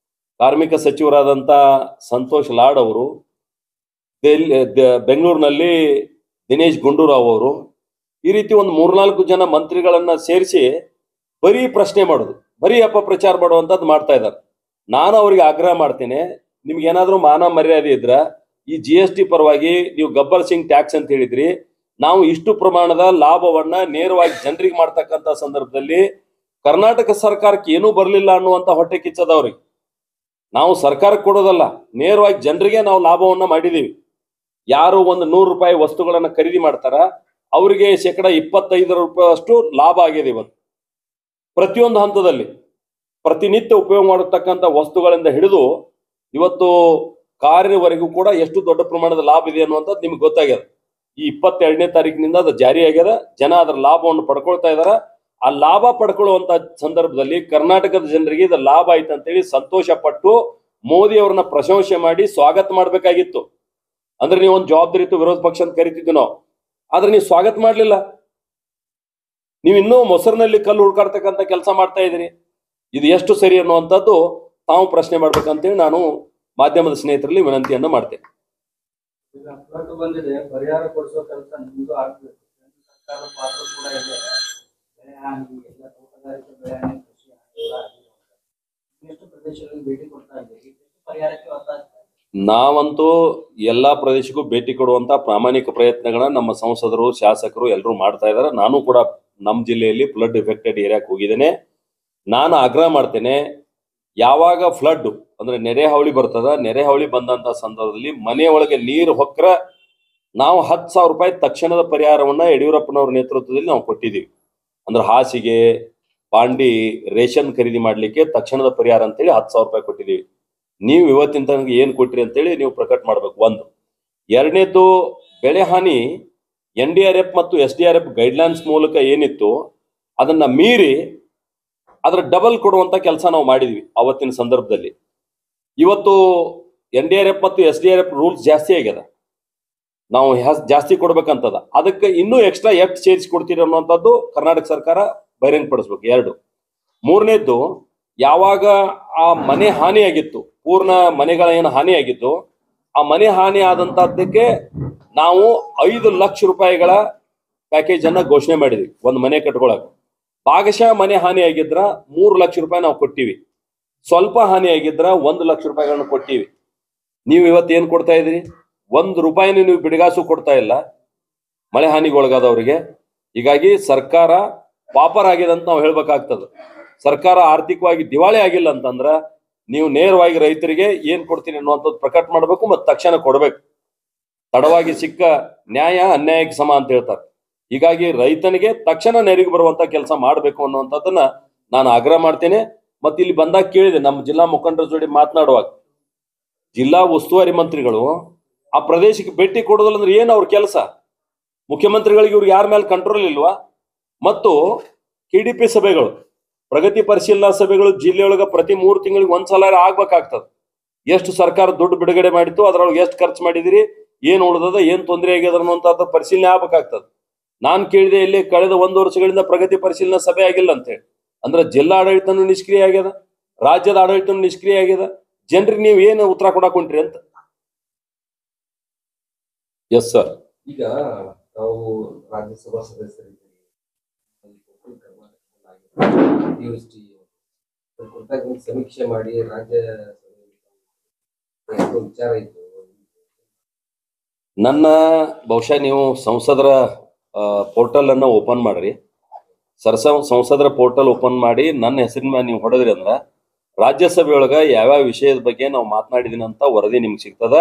ಕಾರ್ಮಿಕ ಸಚಿವರಾದಂತ ಸಂತೋಷ್ ಲಾಡ್ ಅವರು, ಬೆಂಗಳೂರಿನಲ್ಲಿ ದಿನೇಶ್ ಗುಂಡೂರಾವ್ ಅವರು, ಈ ರೀತಿ ಒಂದು 3-4 ಜನ ಮಂತ್ರಿಗಳನ್ನ ಸೇರಿಸಿ ಬರೀ ಪ್ರಶ್ನೆ ಮಾಡೋದು, ಬರೀ ಅಪಪ್ರಚಾರ ಮಾಡುವಂತದ್ದು ಮಾಡ್ತಾ ಇದ್ದಾರೆ. ನಾನು ಅವರಿಗೆ ಆಗ್ರಹ ಮಾಡ್ತೇನೆ, ನಿಮ್ಗೆ ಏನಾದ್ರೂ ಮಾನ ಮರ್ಯಾದೆ ಇದ್ರ ಈ GST ಪರವಾಗಿ ನೀವು ಗಬ್ಬರ್ ಸಿಂಗ್ ಟ್ಯಾಕ್ಸ್ ಅಂತ ಹೇಳಿದ್ರಿ, ನಾವು ಇಷ್ಟು ಪ್ರಮಾಣದ ಲಾಭವನ್ನ ನೇರವಾಗಿ ಜನರಿಗೆ ಮಾಡ್ತಕ್ಕಂಥ ಸಂದರ್ಭದಲ್ಲಿ ಕರ್ನಾಟಕ ಸರ್ಕಾರಕ್ಕೆ ಏನೂ ಬರಲಿಲ್ಲ ಅನ್ನುವಂತ ಹೊಟ್ಟೆ ಕಿಚ್ಚದವ್ರಿಗೆ. ನಾವು ಸರ್ಕಾರಕ್ಕೆ ಕೊಡೋದಲ್ಲ, ನೇರವಾಗಿ ಜನರಿಗೆ ನಾವು ಲಾಭವನ್ನ ಮಾಡಿದೀವಿ. ಯಾರು ಒಂದು 100 ರೂಪಾಯಿ ವಸ್ತುಗಳನ್ನ ಖರೀದಿ ಮಾಡ್ತಾರ ಅವರಿಗೆ 25% ಅಷ್ಟು ಲಾಭ ಆಗಿದೆ. ಇವತ್ತು ಪ್ರತಿಯೊಂದು ಹಂತದಲ್ಲಿ ಪ್ರತಿನಿತ್ಯ ಉಪಯೋಗ ಮಾಡತಕ್ಕಂಥ ವಸ್ತುಗಳಿಂದ ಹಿಡಿದು ಇವತ್ತು ಕಾರಿನವರೆಗೂ ಕೂಡ ಎಷ್ಟು ದೊಡ್ಡ ಪ್ರಮಾಣದ ಲಾಭ ಇದೆ ಅನ್ನುವಂಥದ್ದು ನಿಮ್ಗೆ ಗೊತ್ತಾಗ್ಯದ. ಈ 22ನೇ ತಾರೀಕಿನಿಂದ ಅದು ಜಾರಿ ಆಗ್ಯದ. ಜನ ಅದರ ಲಾಭವನ್ನು ಪಡ್ಕೊಳ್ತಾ ಇದಾರ. ಆ ಲಾಭ ಪಡ್ಕೊಳ್ಳುವಂತ ಸಂದರ್ಭದಲ್ಲಿ ಕರ್ನಾಟಕದ ಜನರಿಗೆ ಇದು ಲಾಭ ಆಯ್ತು ಅಂತೇಳಿ ಸಂತೋಷ ಪಟ್ಟು ಮೋದಿ ಅವರನ್ನ ಪ್ರಶಂಸೆ ಮಾಡಿ ಸ್ವಾಗತ ಮಾಡ್ಬೇಕಾಗಿತ್ತು. ಅಂದ್ರೆ ನೀವು ಒಂದು ಜವಾಬ್ದಾರಿಯುತ ವಿರೋಧ ಪಕ್ಷ ಅಂತ ಕರಿತಿದ್ವಿ ನಾವು, ಆದ್ರೆ ನೀವು ಸ್ವಾಗತ ಮಾಡ್ಲಿಲ್ಲ. ನೀವು ಇನ್ನೂ ಮೊಸರಿನಲ್ಲಿ ಕಲ್ಲು ಹುಡ್ಕಾಡ್ತಕ್ಕಂಥ ಕೆಲಸ ಮಾಡ್ತಾ ಇದ್ದೀರಿ. ಇದು ಎಷ್ಟು ಸರಿ ಅನ್ನುವಂಥದ್ದು ತಾವು ಪ್ರಶ್ನೆ ಮಾಡ್ಬೇಕಂತೇಳಿ ನಾನು ಮಾಧ್ಯಮದ ಸ್ನೇಹಿತರಲ್ಲಿ ವಿನಂತಿಯನ್ನ ಮಾಡ್ತೇನೆ. ಪರಿಹಾರ ಕೊಡಿಸೋ ಕೆಲಸ ನಿಮ್ದು ಆಗ್ಬೇಕು. ಸರ್ಕಾರದ ಪಾತ್ರ ಕೂಡ ಇದೆ. ಬೆಳೆ ಹಾನಿ, ಎಲ್ಲ ತೋಟಗಾರಿಕೆ ಬೆಳೆ ಹಾನಿ, ಕೃಷಿ ಹಾನಿ ಎಷ್ಟು ಪ್ರದೇಶಗಳಿಗೆ ಭೇಟಿ ಕೊಡ್ತಾ ಇದ್ದೀವಿ, ಪರಿಹಾರಕ್ಕೆ ಒತ್ತಾಯ. ನಾವಂತೂ ಎಲ್ಲಾ ಪ್ರದೇಶಕ್ಕೂ ಭೇಟಿ ಕೊಡುವಂತ ಪ್ರಾಮಾಣಿಕ ಪ್ರಯತ್ನಗಳನ್ನ ನಮ್ಮ ಸಂಸದರು, ಶಾಸಕರು ಎಲ್ಲರೂ ಮಾಡ್ತಾ ಇದ್ದಾರೆ. ನಾನು ಕೂಡ ನಮ್ಮ ಜಿಲ್ಲೆಯಲ್ಲಿ ಫ್ಲಡ್ ಎಫೆಕ್ಟೆಡ್ ಏರಿಯಾಕ್ಕೆ ಹೋಗಿದ್ದೇನೆ. ನಾನು ಆಗ್ರಹ ಮಾಡ್ತೇನೆ, ಯಾವಾಗ ಫ್ಲಡ್ ಅಂದ್ರೆ ನೆರೆ ಹಾವಳಿ ಬರ್ತದ, ನೆರೆ ಹಾವಳಿ ಬಂದಂತ ಸಂದರ್ಭದಲ್ಲಿ ಮನೆಯೊಳಗೆ ನೀರು ಹೊಕ್ರ ನಾವು 10,000 ರೂಪಾಯಿ ತಕ್ಷಣದ ಪರಿಹಾರವನ್ನ ಯಡಿಯೂರಪ್ಪನವ್ರ ನೇತೃತ್ವದಲ್ಲಿ ನಾವು ಕೊಟ್ಟಿದ್ದೀವಿ. ಅಂದ್ರೆ ಹಾಸಿಗೆ, ಬಾಂಡಿ, ರೇಷನ್ ಖರೀದಿ ಮಾಡ್ಲಿಕ್ಕೆ ತಕ್ಷಣದ ಪರಿಹಾರ ಅಂತೇಳಿ 10,000 ರೂಪಾಯಿ ಕೊಟ್ಟಿದ್ದೀವಿ. ನೀವು ಇವತ್ತಿನ ತನಕ ಏನ್ ಕೊಟ್ರಿ ಅಂತೇಳಿ ನೀವು ಪ್ರಕಟ ಮಾಡ್ಬೇಕು. ಒಂದು. ಎರಡನೇದು, ಬೆಳೆ ಹಾನಿ NDRF ಮತ್ತು SDRF ಗೈಡ್ಲೈನ್ಸ್ ಮೂಲಕ ಏನಿತ್ತು ಅದನ್ನ ಮೀರಿ ಅದರ ಡಬಲ್ ಕೊಡುವಂತ ಕೆಲಸ ನಾವು ಮಾಡಿದ್ವಿ ಅವತ್ತಿನ ಸಂದರ್ಭದಲ್ಲಿ. ಇವತ್ತು NDRF ಮತ್ತು SDRF ರೂಲ್ಸ್ ಜಾಸ್ತಿ ಆಗ್ಯದ, ನಾವು ಜಾಸ್ತಿ ಕೊಡ್ಬೇಕಂತದ. ಅದಕ್ಕೆ ಇನ್ನೂ ಎಕ್ಸ್ಟ್ರಾ ಎಷ್ಟು ಸೇರಿಸಿ ಕೊಡ್ತೀರಿ ಅನ್ನುವಂಥದ್ದು ಕರ್ನಾಟಕ ಸರ್ಕಾರ ಬಹಿರಂಗಪಡಿಸ್ಬೇಕು. 2. ಮೂರನೇದ್ದು, ಯಾವಾಗ ಆ ಮನೆ ಹಾನಿಯಾಗಿತ್ತು, ಪೂರ್ಣ ಮನೆಗಳ ಏನು ಹಾನಿಯಾಗಿತ್ತು, ಆ ಮನೆ ಹಾನಿ ಆದಂತದ್ದಕ್ಕೆ ನಾವು 5 ಲಕ್ಷ ರೂಪಾಯಿಗಳ ಪ್ಯಾಕೇಜ್ ಅನ್ನ ಘೋಷಣೆ ಮಾಡಿದ್ವಿ ಒಂದು ಮನೆ ಕಟ್ಕೊಳಕ್. ಭಾಗಶಃ ಮನೆ ಹಾನಿ ಆಗಿದ್ರ 3 ಲಕ್ಷ ರೂಪಾಯಿ ನಾವು ಕೊಟ್ಟಿವಿ, ಸ್ವಲ್ಪ ಹಾನಿ ಆಗಿದ್ರ 1 ಲಕ್ಷ ರೂಪಾಯಿಗಳನ್ನ ಕೊಟ್ಟಿವಿ. ನೀವು ಇವತ್ತು ಏನ್ ಕೊಡ್ತಾ ಇದ್ರಿ? 1 ರೂಪಾಯಿನ ನೀವು ಬಿಡಿಗಾಸು ಕೊಡ್ತಾ ಇಲ್ಲ ಮಳೆ ಹಾನಿಗೊಳಗಾದವ್ರಿಗೆ. ಹೀಗಾಗಿ ಸರ್ಕಾರ ಪಾಪರ್ ಆಗಿದೆ ಅಂತ ನಾವು ಹೇಳ್ಬೇಕಾಗ್ತದೆ. ಸರ್ಕಾರ ಆರ್ಥಿಕವಾಗಿ ದಿವಾಳಿ ಆಗಿಲ್ಲ ಅಂತಂದ್ರ ನೀವು ನೇರವಾಗಿ ರೈತರಿಗೆ ಏನ್ ಕೊಡ್ತೀನಿ ಅನ್ನುವಂಥದ್ದು ಪ್ರಕಟ ಮಾಡಬೇಕು ಮತ್ತು ತಕ್ಷಣ ಕೊಡ್ಬೇಕು. ತಡವಾಗಿ ಸಿಕ್ಕ ನ್ಯಾಯ ಅನ್ಯಾಯಕ್ಕೆ ಸಮ ಅಂತ ಹೇಳ್ತಾರೆ. ಹೀಗಾಗಿ ರೈತನಿಗೆ ತಕ್ಷಣ ನೆರಿಗೆ ಬರುವಂತ ಕೆಲಸ ಮಾಡಬೇಕು ಅನ್ನುವಂಥದ್ದನ್ನ ನಾನು ಆಗ್ರಹ ಮಾಡ್ತೇನೆ. ಮತ್ತೆ ಇಲ್ಲಿ ಬಂದಾಗ ಕೇಳಿದೆ, ನಮ್ಮ ಜಿಲ್ಲಾ ಮುಖಂಡರ ಜೋಡಿ ಮಾತನಾಡುವಾಗ ಜಿಲ್ಲಾ ಉಸ್ತುವಾರಿ ಮಂತ್ರಿಗಳು ಆ ಪ್ರದೇಶಕ್ಕೆ ಭೇಟಿ ಕೊಡೋದಿಲ್ಲ ಅಂದ್ರೆ ಏನು ಅವ್ರ ಕೆಲಸ? ಮುಖ್ಯಮಂತ್ರಿಗಳಿಗೆ ಇವ್ರಿಗೆ ಯಾರ ಮೇಲೆ ಕಂಟ್ರೋಲ್ ಇಲ್ವಾ? ಮತ್ತು KDP ಸಭೆಗಳು, ಪ್ರಗತಿ ಪರಿಶೀಲನಾ ಸಭೆಗಳು ಜಿಲ್ಲೆಯೊಳಗ ಪ್ರತಿ 3 ತಿಂಗಳಿಗೆ ಒಂದ್ಸಲ ಆಗ್ಬೇಕಾಗ್ತದೆ. ಎಷ್ಟು ಸರ್ಕಾರ ದುಡ್ಡು ಬಿಡುಗಡೆ ಮಾಡಿತ್ತು, ಅದರೊಳಗೆ ಎಷ್ಟು ಖರ್ಚು ಮಾಡಿದಿರಿ, ಏನ್ ಉಳಿದದ, ಏನ್ ತೊಂದರೆ ಆಗ್ಯದ ಅನ್ನುವಂಥದ್ದು ಪರಿಶೀಲನೆ ಆಗ್ಬೇಕಾಗ್ತದೆ. ನಾನ್ ಕೇಳಿದೆ, ಇಲ್ಲಿ ಕಳೆದ 1 ವರ್ಷಗಳಿಂದ ಪ್ರಗತಿ ಪರಿಶೀಲನಾ ಸಭೆ ಆಗಿಲ್ಲ ಅಂತ ಹೇಳಿ. ಅಂದ್ರೆ ಜಿಲ್ಲಾ ಆಡಳಿತನೂ ನಿಷ್ಕ್ರಿಯ ಆಗ್ಯದ, ರಾಜ್ಯದ ಆಡಳಿತನೂ ನಿಷ್ಕ್ರಿಯ ಆಗ್ಯದ. ಜನರಿಗೆ ನೀವು ಏನು ಉತ್ತರ ಕೊಡಕ್ ಹೊಂಟ್ರಿ ಅಂತ. Yes sir. ಈಗ ನಾವು ರಾಜ್ಯಸಭಾ ಸದಸ್ಯರಿದ್ದೀವಿ, ಸಮೀಕ್ಷೆ ಮಾಡಿ ರಾಜ್ಯ ವಿಚಾರ ಇತ್ತು. ನನ್ನ ಬಹುಶಃ ನೀವು ಸಂಸದರ ಪೋರ್ಟಲ್ ಅನ್ನ ಓಪನ್ ಮಾಡ್ರಿ. ಸಂಸದರ ಪೋರ್ಟಲ್ ಓಪನ್ ಮಾಡಿ ನನ್ನ ಹೆಸರಿನ ಮೇಲೆ ನೀವು ಹೊಡೆದ್ರಿ ಅಂದ್ರ ರಾಜ್ಯಸಭೆಯೊಳಗ ಯಾವ್ಯಾವ ವಿಷಯದ ಬಗ್ಗೆ ನಾವು ಮಾತನಾಡಿದೀನಿ ಅಂತ ವರದಿ ನಿಮ್ಗೆ ಸಿಗ್ತದ.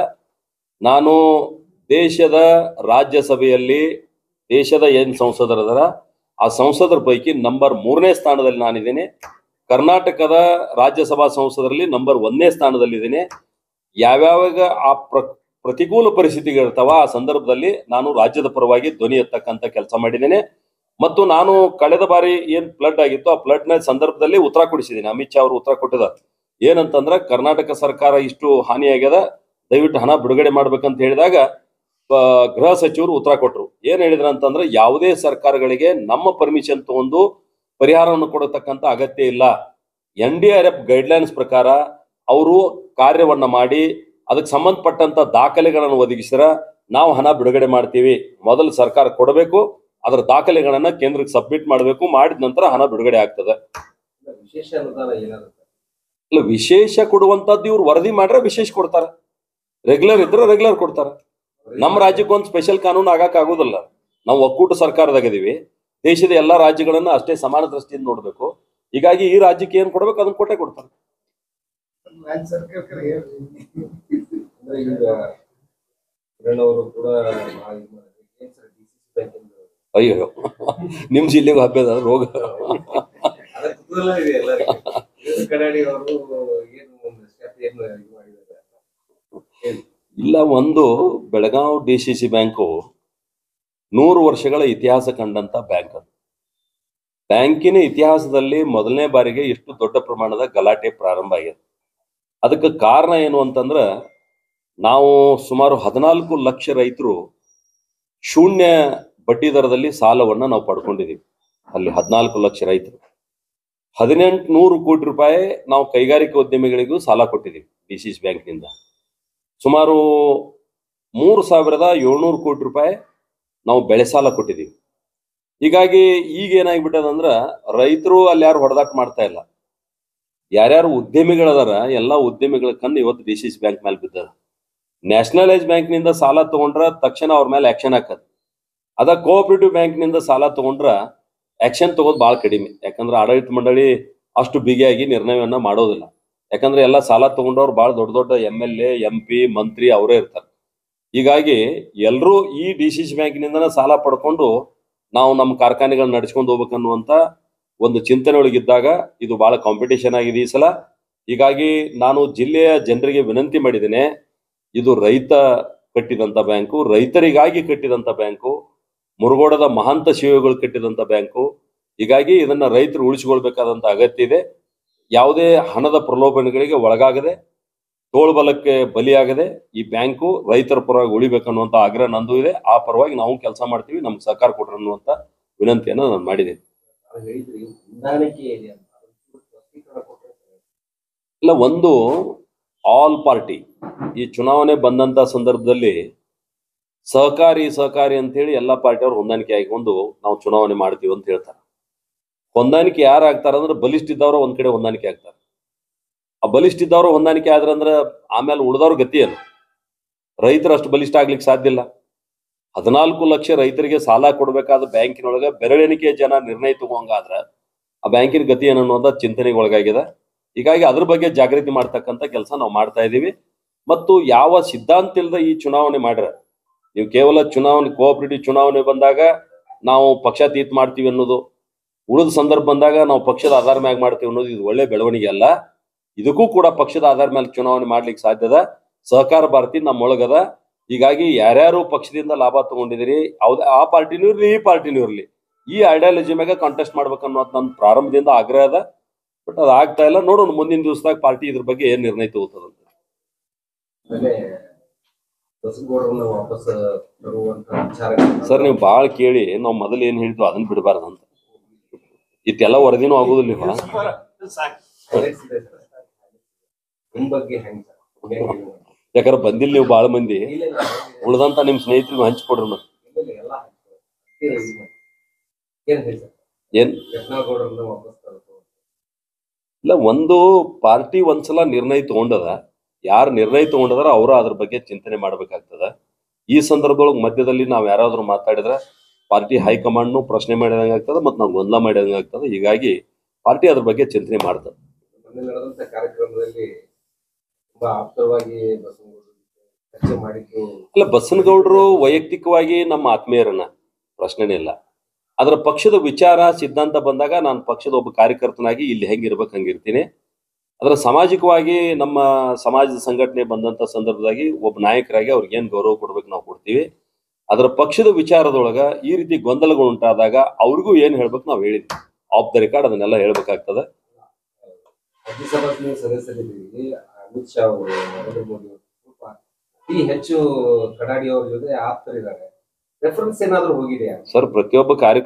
ನಾನು ದೇಶದ ರಾಜ್ಯಸಭೆಯಲ್ಲಿ ದೇಶದ ಏನ್ ಸಂಸದರದರ ಆ ಸಂಸದರ ಪೈಕಿ ನಂಬರ್ 3ನೇ ಸ್ಥಾನದಲ್ಲಿ ನಾನಿದ್ದೀನಿ. ಕರ್ನಾಟಕದ ರಾಜ್ಯಸಭಾ ಸಂಸದರಲ್ಲಿ ನಂಬರ್ 1ನೇ ಸ್ಥಾನದಲ್ಲಿದ್ದೀನಿ. ಯಾವ್ಯಾವಾಗ ಆ ಪ್ರತಿಕೂಲ ಪರಿಸ್ಥಿತಿಗಳಿರ್ತಾವ ಆ ಸಂದರ್ಭದಲ್ಲಿ ನಾನು ರಾಜ್ಯದ ಪರವಾಗಿ ಧ್ವನಿ ಎತ್ತಕ್ಕಂತ ಕೆಲಸ ಮಾಡಿದ್ದೇನೆ. ಮತ್ತು ನಾನು ಕಳೆದ ಬಾರಿ ಏನ್ ಫ್ಲಡ್ ಆಗಿತ್ತು ಆ ಫ್ಲಡ್ ನ ಸಂದರ್ಭದಲ್ಲಿ ಉತ್ತರ ಕೊಡಿಸಿದ್ದೀನಿ. ಅಮಿತ್ ಶಾ ಅವರು ಉತ್ತರ ಕೊಟ್ಟಿದ್ದಾರೆ. ಏನಂತಂದ್ರ ಕರ್ನಾಟಕ ಸರ್ಕಾರ ಇಷ್ಟು ಹಾನಿಯಾಗ್ಯದ, ದಯವಿಟ್ಟು ಹಣ ಬಿಡುಗಡೆ ಮಾಡ್ಬೇಕಂತ ಹೇಳಿದಾಗ ಗೃಹ ಸಚಿವರು ಉತ್ತರ ಕೊಟ್ಟರು. ಏನ್ ಹೇಳಿದ್ರ ಅಂತಂದ್ರೆ, ಯಾವುದೇ ಸರ್ಕಾರಗಳಿಗೆ ನಮ್ಮ ಪರ್ಮಿಷನ್ ತಗೊಂಡು ಪರಿಹಾರವನ್ನು ಕೊಡತಕ್ಕಂತ ಅಗತ್ಯ ಇಲ್ಲ. NDRF ಗೈಡ್ಲೈನ್ಸ್ ಪ್ರಕಾರ ಅವರು ಕಾರ್ಯವನ್ನ ಮಾಡಿ ಅದಕ್ಕೆ ಸಂಬಂಧಪಟ್ಟಂತ ದಾಖಲೆಗಳನ್ನು ಒದಗಿಸಿರ ನಾವು ಹಣ ಬಿಡುಗಡೆ ಮಾಡ್ತೀವಿ. ಮೊದಲು ಸರ್ಕಾರ ಕೊಡಬೇಕು, ಅದರ ದಾಖಲೆಗಳನ್ನ ಕೇಂದ್ರಕ್ಕೆ ಸಬ್ಮಿಟ್ ಮಾಡಬೇಕು, ಮಾಡಿದ ನಂತರ ಹಣ ಬಿಡುಗಡೆ ಆಗ್ತದೆ. ವಿಶೇಷ ಅನುದಾನ ಏನಾಗುತ್ತೆ? ಇಲ್ಲ, ವಿಶೇಷ ಕೊಡುವಂತದ್ದು ಇವ್ರು ವರದಿ ಮಾಡ್ರೆ ವಿಶೇಷ ಕೊಡ್ತಾರ, ರೆಗ್ಯುಲರ್ ಇದ್ರೆ ರೆಗ್ಯುಲರ್ ಕೊಡ್ತಾರ. ನಮ್ಮ ರಾಜ್ಯಕ್ಕೆ ಒಂದು ಸ್ಪೆಷಲ್ ಕಾನೂನು ಆಗಕ್ ಆಗೋದಿಲ್ಲ. ನಾವು ಒಕ್ಕೂಟ ಸರ್ಕಾರದಾಗಿದ್ದೀವಿ, ದೇಶದ ಎಲ್ಲಾ ರಾಜ್ಯಗಳನ್ನ ಅಷ್ಟೇ ಸಮಾನ ದೃಷ್ಟಿಯಿಂದ ನೋಡ್ಬೇಕು. ಹೀಗಾಗಿ ಈ ರಾಜ್ಯಕ್ಕೆ ಏನ್ ಕೊಡ್ಬೇಕು ಅದನ್ನ ಕೊಟ್ಟೆ ಕೊಡ್ತಾರೆ. ಅಯ್ಯೋ, ನಿಮ್ ಜಿಲ್ಲೆಗೂ ಹಬ್ಬದ ರೋಗ. ಇಲ್ಲ, ಒಂದು ಬೆಳಗಾವಿ DCC ಬ್ಯಾಂಕು 100 ವರ್ಷಗಳ ಇತಿಹಾಸ ಕಂಡಂತ ಬ್ಯಾಂಕ್. ಅದು ಬ್ಯಾಂಕಿನ ಇತಿಹಾಸದಲ್ಲಿ ಮೊದಲನೇ ಬಾರಿಗೆ ಎಷ್ಟು ದೊಡ್ಡ ಪ್ರಮಾಣದ ಗಲಾಟೆ ಪ್ರಾರಂಭ ಆಗಿದೆ. ಅದಕ್ಕೆ ಕಾರಣ ಏನು ಅಂತಂದ್ರ, ನಾವು ಸುಮಾರು 14 ಲಕ್ಷ ರೈತರು ಶೂನ್ಯ ಬಡ್ಡಿ ದರದಲ್ಲಿ ಸಾಲವನ್ನ ನಾವು ಪಡ್ಕೊಂಡಿದೀವಿ. ಅಲ್ಲಿ 14 ಲಕ್ಷ ರೈತರು 1800 ಕೋಟಿ ರೂಪಾಯಿ ನಾವು ಕೈಗಾರಿಕಾ ಉದ್ಯಮಿಗಳಿಗೂ ಸಾಲ ಕೊಟ್ಟಿದ್ದೀವಿ DCC ಬ್ಯಾಂಕ್ನಿಂದ. ಸುಮಾರು 3700 ಕೋಟಿ ರೂಪಾಯಿ ನಾವು ಬೆಳೆ ಸಾಲ ಕೊಟ್ಟಿದ್ದೀವಿ. ಹೀಗಾಗಿ ಈಗ ಏನಾಗ್ಬಿಟ್ಟದಂದ್ರ, ರೈತರು ಅಲ್ಲಿ ಯಾರು ಹೊಡೆದಾಟ ಮಾಡ್ತಾ ಇಲ್ಲ. ಯಾರ್ಯಾರು ಉದ್ಯಮಿಗಳದಾರ ಎಲ್ಲ ಉದ್ಯಮಿಗಳ ಕಣ್ಣು ಇವತ್ತು DCC ಬ್ಯಾಂಕ್ ಮೇಲೆ ಬಿದ್ದದ. ನ್ಯಾಷನಲೈಸ್ ಬ್ಯಾಂಕ್ನಿಂದ ಸಾಲ ತಗೊಂಡ್ರ ತಕ್ಷಣ ಅವ್ರ ಮೇಲೆ ಆಕ್ಷನ್ ಹಾಕದ್. ಅದ ಕೋಆಪರೇಟಿವ್ ಬ್ಯಾಂಕ್ನಿಂದ ಸಾಲ ತಗೊಂಡ್ರ ಆಕ್ಷನ್ ತಗೋದು ಬಹಳ ಕಡಿಮೆ. ಯಾಕಂದ್ರೆ ಆಡಳಿತ ಮಂಡಳಿ ಅಷ್ಟು ಬಿಗಿಯಾಗಿ ನಿರ್ಣಯವನ್ನ ಮಾಡೋದಿಲ್ಲ. ಯಾಕಂದ್ರೆ ಎಲ್ಲ ಸಾಲ ತಗೊಂಡವ್ರು ಬಹಳ ದೊಡ್ಡ ದೊಡ್ಡ MLA MP ಮಂತ್ರಿ ಅವರೇ ಇರ್ತಾರೆ. ಹೀಗಾಗಿ ಎಲ್ಲರೂ ಈ DCC ಬ್ಯಾಂಕ್ನಿಂದನೇ ಸಾಲ ಪಡ್ಕೊಂಡು ನಾವು ನಮ್ಮ ಕಾರ್ಖಾನೆಗಳನ್ನ ನಡೆಸ್ಕೊಂಡು ಹೋಗ್ಬೇಕನ್ನುವಂತ ಒಂದು ಚಿಂತನೆ ಒಳಗಿದ್ದಾಗ ಇದು ಬಹಳ ಕಾಂಪಿಟೇಷನ್ ಆಗಿದೆ ಈ ಸಲ. ಹೀಗಾಗಿ ನಾನು ಜಿಲ್ಲೆಯ ಜನರಿಗೆ ವಿನಂತಿ ಮಾಡಿದ್ದೇನೆ, ಇದು ರೈತ ಕಟ್ಟಿದಂತ ಬ್ಯಾಂಕು, ರೈತರಿಗಾಗಿ ಕಟ್ಟಿದಂತ ಬ್ಯಾಂಕು, ಮುರುಗೋಡದ ಮಹಾಂತ ಶಿವಗಳು ಕಟ್ಟಿದಂತ ಬ್ಯಾಂಕು. ಹೀಗಾಗಿ ಇದನ್ನ ರೈತರು ಉಳಿಸಿಕೊಳ್ಬೇಕಾದಂತ ಅಗತ್ಯ ಇದೆ. ಯಾವುದೇ ಹಣದ ಪ್ರಲೋಭನೆಗಳಿಗೆ ಒಳಗಾಗದೆ, ತೋಳ್ಬಲಕ್ಕೆ ಬಲಿಯಾಗದೆ ಈ ಬ್ಯಾಂಕು ರೈತರ ಪರವಾಗಿ ಉಳಿಬೇಕನ್ನುವಂತ ಆಗ್ರಹ ನಂದು ಇದೆ. ಆ ಪರವಾಗಿ ನಾವು ಕೆಲಸ ಮಾಡ್ತೀವಿ, ನಮ್ಗೆ ಸಹಕಾರ ಕೊಡ್ರಿ ಅನ್ನುವಂತ ವಿನಂತಿಯನ್ನು ನಾನು ಮಾಡಿದ್ದೇನೆ. ಇಲ್ಲ, ಒಂದು ಆಲ್ ಪಾರ್ಟಿ ಈ ಚುನಾವಣೆ ಬಂದಂತ ಸಂದರ್ಭದಲ್ಲಿ ಸಹಕಾರಿ ಅಂತ ಹೇಳಿ ಎಲ್ಲಾ ಪಾರ್ಟಿಯವರು ಹೊಂದಾಣಿಕೆ ಆಗಿಕೊಂಡು ನಾವು ಚುನಾವಣೆ ಮಾಡ್ತೀವಿ ಅಂತ ಹೇಳ್ತಾರೆ. ಹೊಂದಾಣಿಕೆ ಯಾರು ಆಗ್ತಾರ ಅಂದ್ರೆ ಬಲಿಷ್ಠ ಇದ್ದವರು ಒಂದ್ ಕಡೆ ಹೊಂದಾಣಿಕೆ ಆಗ್ತಾರೆ. ಆ ಬಲಿಷ್ಠ ಇದ್ದವರು ಹೊಂದಾಣಿಕೆ ಆದ್ರಂದ್ರೆ ಆಮೇಲೆ ಉಳಿದವ್ರ ಗತಿ ಏನು? ರೈತರು ಅಷ್ಟು ಬಲಿಷ್ಠ ಆಗ್ಲಿಕ್ಕೆ ಸಾಧ್ಯ ಇಲ್ಲ. 14 ಲಕ್ಷ ರೈತರಿಗೆ ಸಾಲ ಕೊಡ್ಬೇಕಾದ ಬ್ಯಾಂಕಿನೊಳಗೆ ಬೆರಳೆಣಿಕೆ ಜನ ನಿರ್ಣಯ ತಗೋಂಗಾದ್ರ ಆ ಬ್ಯಾಂಕಿನ ಗತಿ ಏನನ್ನೋದ ಚಿಂತನೆಗೆ ಒಳಗಾಗಿದೆ. ಹೀಗಾಗಿ ಅದ್ರ ಬಗ್ಗೆ ಜಾಗೃತಿ ಮಾಡ್ತಕ್ಕಂಥ ಕೆಲಸ ನಾವು ಮಾಡ್ತಾ ಇದ್ದೀವಿ. ಮತ್ತು ಯಾವ ಸಿದ್ಧಾಂತ ಇಲ್ಲದ ಈ ಚುನಾವಣೆ ಮಾಡ್ರ, ನೀವು ಕೇವಲ ಚುನಾವಣೆ ಕೋಆಪರೇಟಿವ್ ಚುನಾವಣೆ ಬಂದಾಗ ನಾವು ಪಕ್ಷಾತೀತ ಮಾಡ್ತೀವಿ ಅನ್ನೋದು, ಉಳಿದ ಸಂದರ್ಭ ಬಂದಾಗ ನಾವು ಪಕ್ಷದ ಆಧಾರ ಮ್ಯಾಗ ಮಾಡ್ತೀವಿ ಅನ್ನೋದು ಇದು ಒಳ್ಳೆ ಬೆಳವಣಿಗೆ ಅಲ್ಲ. ಇದಕ್ಕೂ ಕೂಡ ಪಕ್ಷದ ಆಧಾರ ಮೇಲೆ ಚುನಾವಣೆ ಮಾಡ್ಲಿಕ್ಕೆ ಸಾಧ್ಯದ. ಸಹಕಾರ ಭಾರತಿ ನಮ್ಮೊಳಗದ. ಹೀಗಾಗಿ ಯಾರ್ಯಾರು ಪಕ್ಷದಿಂದ ಲಾಭ ತಗೊಂಡಿದ್ದೀರಿ, ಆ ಪಾರ್ಟಿನೂ ಇರ್ಲಿ ಈ ಪಾರ್ಟಿನೂ ಇರ್ಲಿ, ಈ ಐಡಿಯಾಲಜಿ ಮ್ಯಾಗ ಕಾಂಟೆಸ್ಟ್ ಮಾಡ್ಬೇಕನ್ನೋದು ನನ್ನ ಪ್ರಾರಂಭದಿಂದ ಆಗ್ರಹ ಅದ. ಬಟ್ ಅದು ಆಗ್ತಾ ಇಲ್ಲ. ನೋಡೋಣ ಮುಂದಿನ ದಿವಸದಾಗ ಪಾರ್ಟಿ ಇದ್ರ ಬಗ್ಗೆ ಏನ್ ನಿರ್ಣಯ ತಗೋತದಂತ. ವಾಪಸ್ ಬರುವಂತ ವಿಚಾರ ಸರ್, ನೀವು ಬಾಳ್ ಕೇಳಿ ನಾವು ಮೊದಲು ಏನ್ ಹೇಳಿದ್ವು ಅದನ್ನ ಬಿಡಬಾರ್ದಂತ. ಇಷ್ಟೆಲ್ಲ ವರದಿನೂ ಆಗುದಿಲ್ಲ. ನಿಮ್ ಬಗ್ಗೆ ಹೆಂಗ್ ಯಾಕಂದ್ರೆ ಬಂದಿಲ್ಲ ನೀವು ಬಾಳ ಮಂದಿ, ಉಳ್ದಂತ ನಿಮ್ ಸ್ನೇಹಿತರಿಗೂ ಹಂಚ್ಕೊಡ್ರಿ. ಮತ್ತೆ ಏನ್ ಇಲ್ಲ, ಒಂದು ಪಾರ್ಟಿ ಒಂದ್ಸಲ ನಿರ್ಣಯ ತಗೊಂಡದ, ಯಾರು ನಿರ್ಣಯ ತಗೊಂಡದಾರ ಅವರು ಅದ್ರ ಬಗ್ಗೆ ಚಿಂತನೆ ಮಾಡ್ಬೇಕಾಗ್ತದ. ಈ ಸಂದರ್ಭದೊಳಗೆ ಮಧ್ಯದಲ್ಲಿ ನಾವ್ ಯಾರಾದ್ರೂ ಮಾತಾಡಿದ್ರೆ ಪಾರ್ಟಿ ಹೈಕಮಾಂಡ್ನು ಪ್ರಶ್ನೆ ಮಾಡಿದಂಗೆ ಆಗ್ತದೆ ಮತ್ತು ನಾವು ಗೊಂದಲ ಮಾಡಿದಂಗೆ ಆಗ್ತದೆ. ಹೀಗಾಗಿ ಪಾರ್ಟಿ ಅದ್ರ ಬಗ್ಗೆ ಚಿಂತನೆ ಮಾಡ್ತದೆ. ನಡೆದಂತ ಕಾರ್ಯಕ್ರಮದಲ್ಲಿ ತುಂಬಾ ಆಪ್ತವಾಗಿ ಚರ್ಚೆ ಮಾಡಿದ್ದು. ಅಲ್ಲ, ಬಸನಗೌಡರು ವೈಯಕ್ತಿಕವಾಗಿ ನಮ್ಮ ಆತ್ಮೀಯರನ್ನ ಪ್ರಶ್ನೆನೇ ಇಲ್ಲ. ಅದರ ಪಕ್ಷದ ವಿಚಾರ ಸಿದ್ಧಾಂತ ಬಂದಾಗ ನಾನು ಪಕ್ಷದ ಒಬ್ಬ ಕಾರ್ಯಕರ್ತನಾಗಿ ಇಲ್ಲಿ ಹೆಂಗಿರ್ಬೇಕು ಹಂಗಿರ್ತೀನಿ. ಅದರ ಸಾಮಾಜಿಕವಾಗಿ ನಮ್ಮ ಸಮಾಜದ ಸಂಘಟನೆ ಬಂದಂತ ಸಂದರ್ಭದಾಗಿ ಒಬ್ಬ ನಾಯಕರಾಗಿ ಅವ್ರಿಗೆ ಏನ್ ಗೌರವ ಕೊಡ್ಬೇಕು ನಾವು ಕೊಡ್ತೀವಿ. ಅದರ ಪಕ್ಷದ ವಿಚಾರದೊಳಗ ಈ ರೀತಿ ಗೊಂದಲಗಳು ಉಂಟಾದಾಗ ಅವ್ರಿಗೂ ಏನ್ ಹೇಳ್ಬೇಕು ನಾವು ಹೇಳಿದ್ವಿ. ಆಫ್ ದ ರೆಕಾರ್ಡ್ ಅದನ್ನೆಲ್ಲ ಹೇಳ್ಬೇಕಾಗ್ತದೆ. ರಾಜ್ಯಸಭಾ ಸದಸ್ಯರಿದ್ದೀವಿ. ಅಮಿತ್ ಶಾ ಅವರು, ನರೇಂದ್ರ ಮೋದಿ ಅವರು ಸ್ವಲ್ಪ ಅತಿ ಹೆಚ್ಚು ಕಡಾಡಿ ಅವ್ರ ಜೊತೆ ಆಪ್ತರಿದ್ದಾರೆ. ರೆಫರೆನ್ಸ್ ಏನಾದ್ರು ಹೋಗಿದೆಯಾ ಸರ್? ಪ್ರತಿಯೊಬ್ಬ ಕಾರ್ಯಕರ್ತ